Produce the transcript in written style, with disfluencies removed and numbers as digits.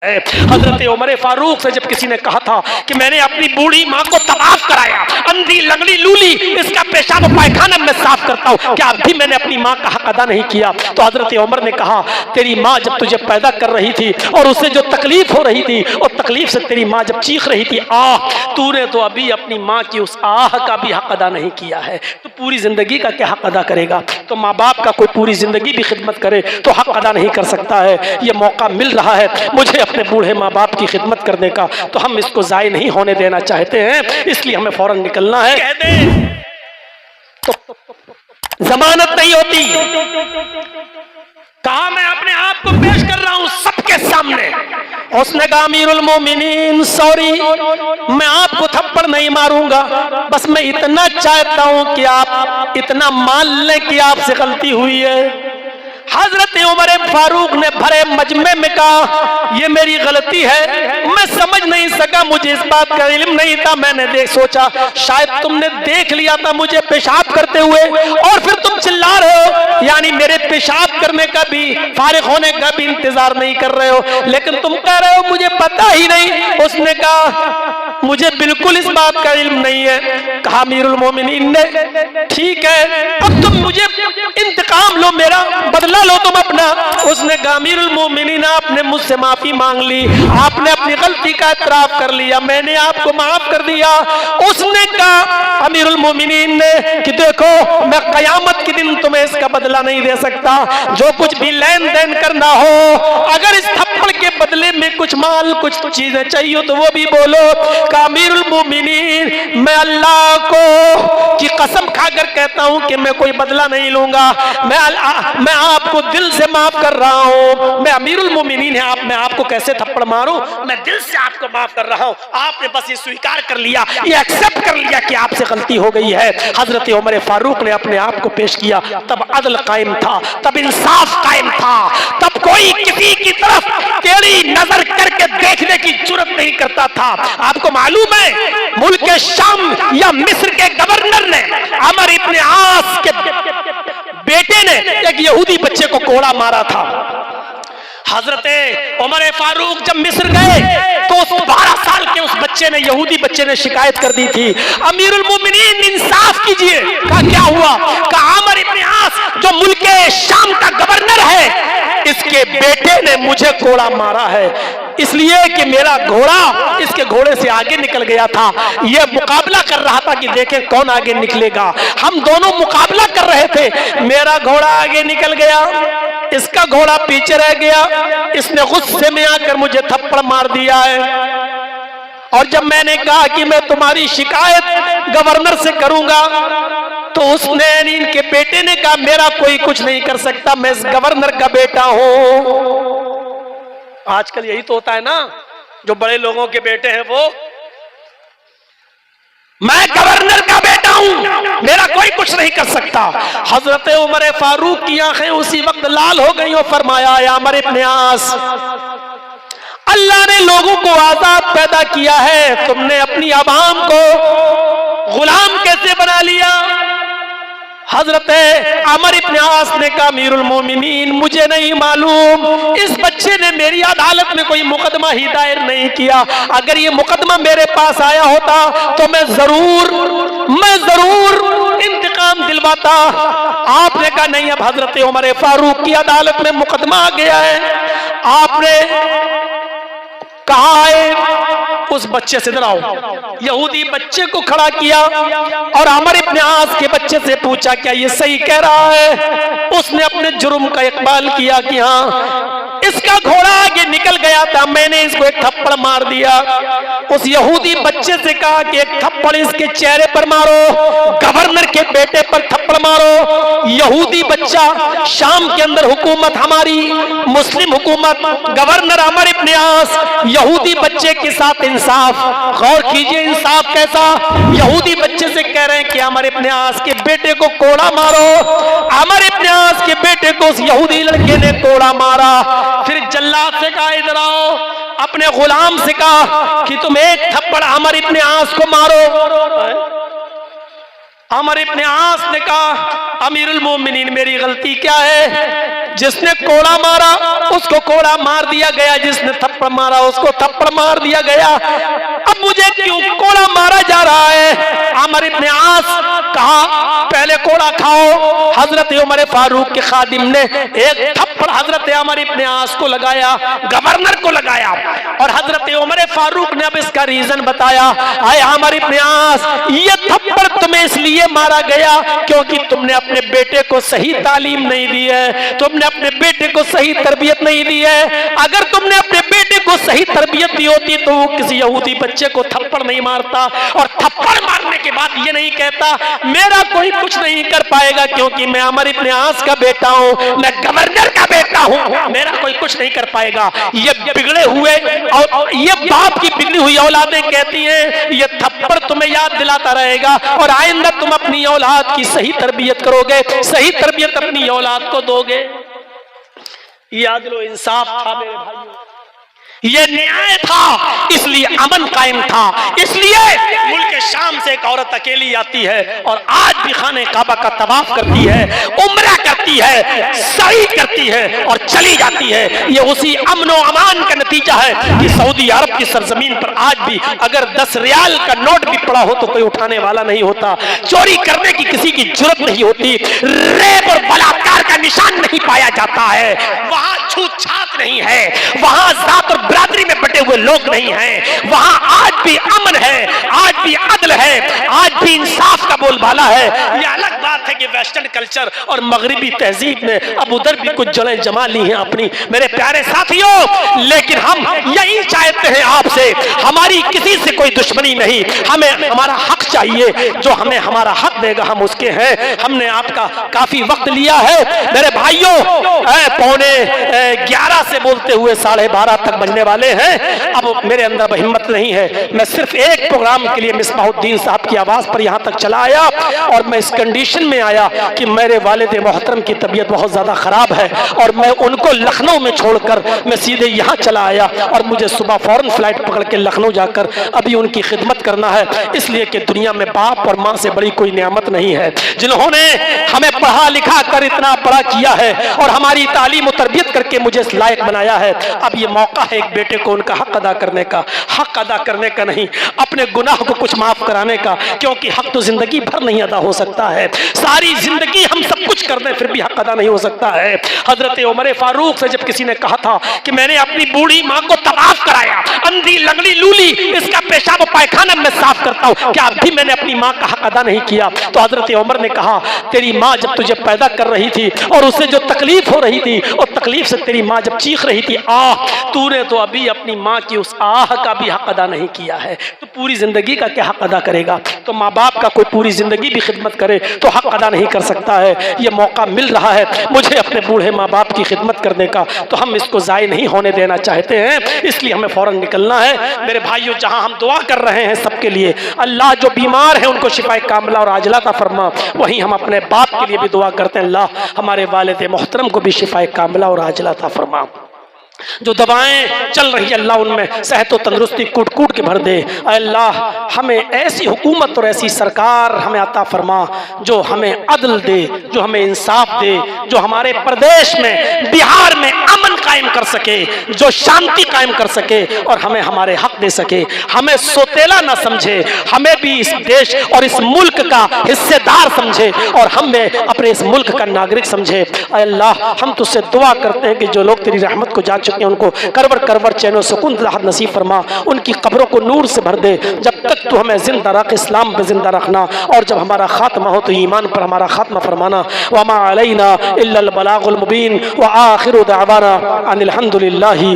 हजरत उमर फारूक से जब किसी ने कहा था कि मैंने अपनी बूढ़ी माँ को तवाफ कराया, अंधी लंगड़ी लूली, इसका पेशाब पायखाना मैं साफ करता हूँ, क्या अभी मैंने अपनी माँ का हक अदा नहीं किया? तो हजरत उमर ने कहा, तेरी माँ जब तुझे पैदा कर रही थी और उसे जो तकलीफ हो रही थी और तकलीफ से तेरी माँ जब चीख रही थी आह, तूने तो अभी अपनी माँ की उस आह का भी हक अदा नहीं किया है, तो पूरी जिंदगी का क्या हक अदा करेगा? तो माँ बाप का कोई पूरी जिंदगी भी खिदमत करे तो हक अदा नहीं कर सकता है। ये मौका मिल रहा है मुझे अपने बूढ़े माँ बाप की खिदमत करने का, तो हम इसको जाय नहीं होने देना चाहते हैं, इसलिए हमें फौरन निकलना है। कह दे तो जमानत नहीं होती। कहा मैं अपने आप को पेश कर रहा हूं सबके सामने। उसने कहा अमीरुल मोमिनीन सॉरी, मैं आपको थप्पड़ नहीं मारूंगा, बस मैं इतना चाहता हूं कि आप इतना मान लें कि आपसे गलती हुई है। हजरत उमर फारूक ने भरे मजमे में कहा यह मेरी गलती है, मैं समझ नहीं सका, मुझे इस बात का इल्म नहीं था, मैंने सोचा शायद तुमने देख लिया था मुझे पेशाब करते हुए और फिर तुम चिल्ला रहे हो, यानी मेरे पेशाब करने का भी, फारिग होने का भी इंतजार नहीं कर रहे हो, लेकिन तुम कह रहे हो मुझे पता ही नहीं। उसने कहा मुझे बिल्कुल इस बात का इल्म नहीं है। कहा अमीरुल मोमिनीन ने ठीक है अब तुम मुझे इंतकाम लो, मेरा बदला लो तुम अपना। उसने कहा अमीरुल मोमिनीन आपने मुझसे माफी मांग ली, आपने अपनी गलती का इतराफ कर लिया, मैंने आपको माफ कर दिया। उसने कहा अमीरुल मोमिनीन ने कि देखो मैं कयामत के दिन तुम्हें इसका बदला नहीं दे सकता, जो कुछ भी लेन देन करना हो, अगर इस थप्पड़ के बदले में कुछ माल कुछ चीजें चाहिए तो वो भी बोलो। कहा अमीरुल मोमिनीन मैं अल्लाह को की कसम खाकर कहता हूं कि मैं कोई बदला नहीं लूंगा, मैं आपको दिल से माफ कर रहा हूं, मैं अमीरुल मोमिनीन है, मैं आपको कैसे थप्पड़ मारूं, मैं दिल से आपको माफ कर रहा हूं। आपने बस ये स्वीकार कर लिया, ये एक्सेप्ट कर लिया कि आपसे गलती हो गई है। हजरत उमर फारूक ने अपने आप को पेश किया, तब अदल कायम था, तब इंसाफ कायम था, तब कोई किसी की तरफ टेढ़ी नजर करके देखने की जुर्रत नहीं करता था। आपको मालूम है मुल्क शाम या मिस्र के गवर्नर ने अमर इब्न आस के बेटे ने एक यहूदी बच्चे को कोड़ा मारा था। हजरत उमर फारूक जब मिस्र गए तो उस 12 साल के उस बच्चे ने, यहूदी बच्चे ने शिकायत कर दी थी, अमीरुल मोमिनीन इंसाफ कीजिए। कहा क्या हुआ? कहा अमर इब्न आस जो मुल्क शाम का गवर्नर है, इसके बेटे ने मुझे कोड़ा मारा है, इसलिए कि मेरा घोड़ा इसके घोड़े से आगे निकल गया था। यह मुकाबला कर रहा था कि देखें कौन आगे निकलेगा, हम दोनों मुकाबला कर रहे थे, मेरा घोड़ा आगे निकल गया, इसका घोड़ा पीछे रह गया, इसने गुस्से में आकर मुझे थप्पड़ मार दिया है। और जब मैंने कहा कि मैं तुम्हारी शिकायत गवर्नर से करूंगा तो उसने, इनके बेटे ने कहा मेरा कोई कुछ नहीं कर सकता, मैं इस गवर्नर का बेटा हूं। आजकल यही तो होता है ना, जो बड़े लोगों के बेटे हैं वो, मैं गवर्नर का बेटा हूं, मेरा कोई कुछ नहीं कर सकता। हजरत उमर फारूक की आंखें उसी वक्त लाल हो गई और फरमाया या अमर इब्न आस, अल्लाह ने लोगों को आजाद पैदा किया है, तुमने अपनी अवाम को गुलाम कैसे बना लिया? हजरत अमर इब्न आस ने कहा अमीरुल मोमिनीन मुझे नहीं मालूम, इस बच्चे ने मेरी अदालत में कोई मुकदमा ही दायर नहीं किया, अगर ये मुकदमा मेरे पास आया होता तो मैं जरूर इंतकाम दिलवाता। आपने कहा नहीं, अब हजरत उमर फारूक की अदालत में मुकदमा आ गया है, आपने कहा है उस बच्चे से डराओ। यहूदी बच्चे को खड़ा किया और अमर इब्न आस के बच्चे से पूछा क्या ये सही कह रहा है? उसने अपने जुर्म का इकबाल किया कि हाँ, इसका घोड़ा आगे निकल गया था, मैंने इसको एक थप्पड़ मार दिया। उस यहूदी बच्चे से कहा कि एक थप्पड़ इसके चेहरे पर मारो, गवर्नर के बेटे पर थप्पड़ मारो। यहूदी बच्चा, शाम के अंदर हुकूमत हमारी मुस्लिम हुकूमत, गवर्नर अमर इब्न आस, यहूदी बच्चे के साथ इंसाफ। गौर कीजिए इंसाफ कैसा, यहूदी बच्चे से कह रहे हैं कि अमर इब्न आस के बेटे को कोड़ा मारो। अमर इब्न आस के बेटे को उस यहूदी लड़के ने कोड़ा मारा। फिर जल्लाद से कहा इधर आओ, अपने गुलाम से कहा कि तुम एक थप्पड़ अमर इब्न आस को मारो। अमर इब्न आस ने कहा अमीरुल मोमिनीन मेरी गलती क्या है? जिसने कोड़ा मारा उसको कोड़ा मार दिया गया, जिसने थप्पड़ मारा उसको थप्पड़ मार दिया गया। अब मुझे क्यों कोड़ा मारा जा रहा है? अमर इब्न आस कहा पहले कोड़ा खाओ। हजरत उमर फारूक के खादिम ने एक थप्पड़ हजरत अमर इब्न आस को लगाया, गवर्नर को लगाया, और हजरत उमर फारूक ने अब इसका रीजन बताया। आए अमर इब्न आस, ये थप्पड़ तुम्हें इसलिए मारा गया क्योंकि तुमने अपने बेटे को सही तालीम नहीं दी है, तुमने अपने बेटे को सही तरबियत नहीं दी है। अगर तुमने अपने बेटे को सही तरबियत दी होती तो वो किसी यहूदी बच्चे को थप्पड़ नहीं मारता, और थप्पड़ मारने के बाद ये नहीं कहता मेरा कोई कुछ नहीं कर पाएगा क्योंकि मैं अमर इब्न आस का बेटा हूं, मैं गवर्नर का बेटा हूं, मेरा कोई कुछ नहीं कर पाएगा। ये बिगड़े हुए और ये बाप की बिगड़ी हुई औलादें कहती हैं ये थप्पड़ तुम्हें याद दिलाता रहेगा और आइंदा तुम अपनी औलाद की सही तरबियत करोगे, सही तरबियत अपनी औलाद को दोगे। ये आदलो इंसाफ था मेरे भाइयों, ये न्याय था, इसलिए अमन कायम था। इसलिए मुल्क शाम से एक औरत अकेली आती है और आज भी खाने काबा का तवाफ करती है, उम्रा करती है, सही करती है और चली जाती है। ये उसी अमन और अमान का नतीजा है कि सऊदी अरब की सरजमीन पर आज भी अगर 10 रियाल का नोट भी पड़ा हो तो कोई उठाने वाला नहीं होता, चोरी करने की किसी की जरूरत नहीं होती, रेप और बलात्कार का निशान नहीं पाया जाता है, वहां छूत छात नहीं है, वहां जात और बिरादरी में बटे हुए लोग नहीं हैं, वहां आज भी अमन है, आज भी अदल है, आज भी इंसाफ का बोलबाला है। ये अलग बात है कि वेस्टर्न कल्चर और मगरिबी तहजीब ने अब उधर भी कुछ जड़ें जमा ली हैं अपनी, मेरे प्यारे साथियों। लेकिन हम यही चाहते हैं आपसे, हमारी किसी से कोई दुश्मनी नहीं, हमें हमारा हक चाहिए, जो हमें हमारा हक देगा हम उसके हैं। हमने आपका काफी वक्त लिया है मेरे भाइयों, 11:15 से बोलते हुए 12:30 तक बजने वाले हैं। अब मेरे अंदर हिम्मत नहीं है, मैं सिर्फ एक प्रोग्राम के लिए मिसबाहुद्दीन साहब की आवाज पर यहां तक चला आया और मैं इस कंडीशन में आया कि मेरे वालिद मोहतरम की तबीयत बहुत ज्यादा खराब है और मैं उनको लखनऊ में छोड़कर मैं सीधे यहां चला आया और मुझे सुबह फौरन फ्लाइट पकड़ के लखनऊ जाकर अभी उनकी खिदमत करना है। इसलिए कि दुनिया में बाप और मां से बड़ी कोई नियामत नहीं है, जिन्होंने हमें पढ़ा लिखा कर इतना बड़ा किया है और हमारी तालीम और तरबियत करके मुझे इस लायक बनाया है। अब ये मौका है एक बेटे को उनका हक अदा करने का, हक अदा करने का नहीं, अपने गुनाह को कुछ माफ कराने का, क्योंकि हक तो जिंदगी भर नहीं अदा हो सकता है। सारी जिंदगी हम सब कुछ कर दें फिर भी हक अदा नहीं हो सकता है। हजरत उमर फारूक से जब किसी ने कहा था कि मैंने अपनी बूढ़ी माँ को तवाफ कराया, अंधी लंगड़ी लूली इसका पेशाब पायखाना मैं साफ करता हूँ, क्या अभी मैंने अपनी माँ का हक अदा नहीं किया? तो हजरत उमर ने कहा तेरी माँ जब तुझे पैदा कर रही थी और उसे जो तकलीफ हो रही थी और तकलीफ से तेरी माँ जब चीख रही थी आह, तूने तो अभी अपनी माँ की उस आह का भी हक अदा नहीं किया है, तो पूरी जिंदगी का क्या हक अदा करेगा? तो माँ बाप का कोई पूरी जिंदगी भी खिदमत करे तो हक अदा नहीं कर सकता है। ये मौका मिल रहा है मुझे अपने बूढ़े माँ बाप की खिदमत करने का, तो हम इसको ज़ाय नहीं होने देना चाहते हैं, इसलिए हमें फौरन निकलना है। मेरे भाइयों, जहाँ हम दुआ कर रहे हैं सबके लिए, अल्लाह जो बीमार है उनको शिफाए कामिला और आजला अता फरमा, वहीं हम अपने बाप के लिए भी दुआ करते हैं, अल्लाह हमारे वालिद मोहतरम को भी शिफाए कामिला और आजला अता फरमा। जो दवाएं चल रही है अल्लाह उनमें सेहत और तंदुरुस्ती कूट कूट के भर दे। अल्लाह हमें ऐसी हुकूमत और ऐसी सरकार हमें अता फरमा जो हमें अदल दे, जो हमें इंसाफ दे, जो हमारे प्रदेश में बिहार में अमन कायम कर सके, जो शांति कायम कर सके और हमें हमारे हक दे सके, हमें सोतेला ना समझे, हमें भी इस देश और इस मुल्क का हिस्सेदार समझे और हमें अपने इस मुल्क का नागरिक समझे। अल्लाह हम तुझसे दुआ करते हैं कि जो लोग तेरी रहमत को जा चुके हैं उनको करवर करवर चैनो सुकून राहत नसीब फरमा, उनकी कब्रों को नूर से भर दे। जब तक तू हमें जिंदा रख, इस्लाम पे जिंदा रखना, और जब हमारा खात्मा हो तो ईमान पर हमारा खात्मा फरमाना। वमा अलैना इल्लल बलागुल मुबीन व आखिरु दावाना अनिल हम्दुलिल्लाहि।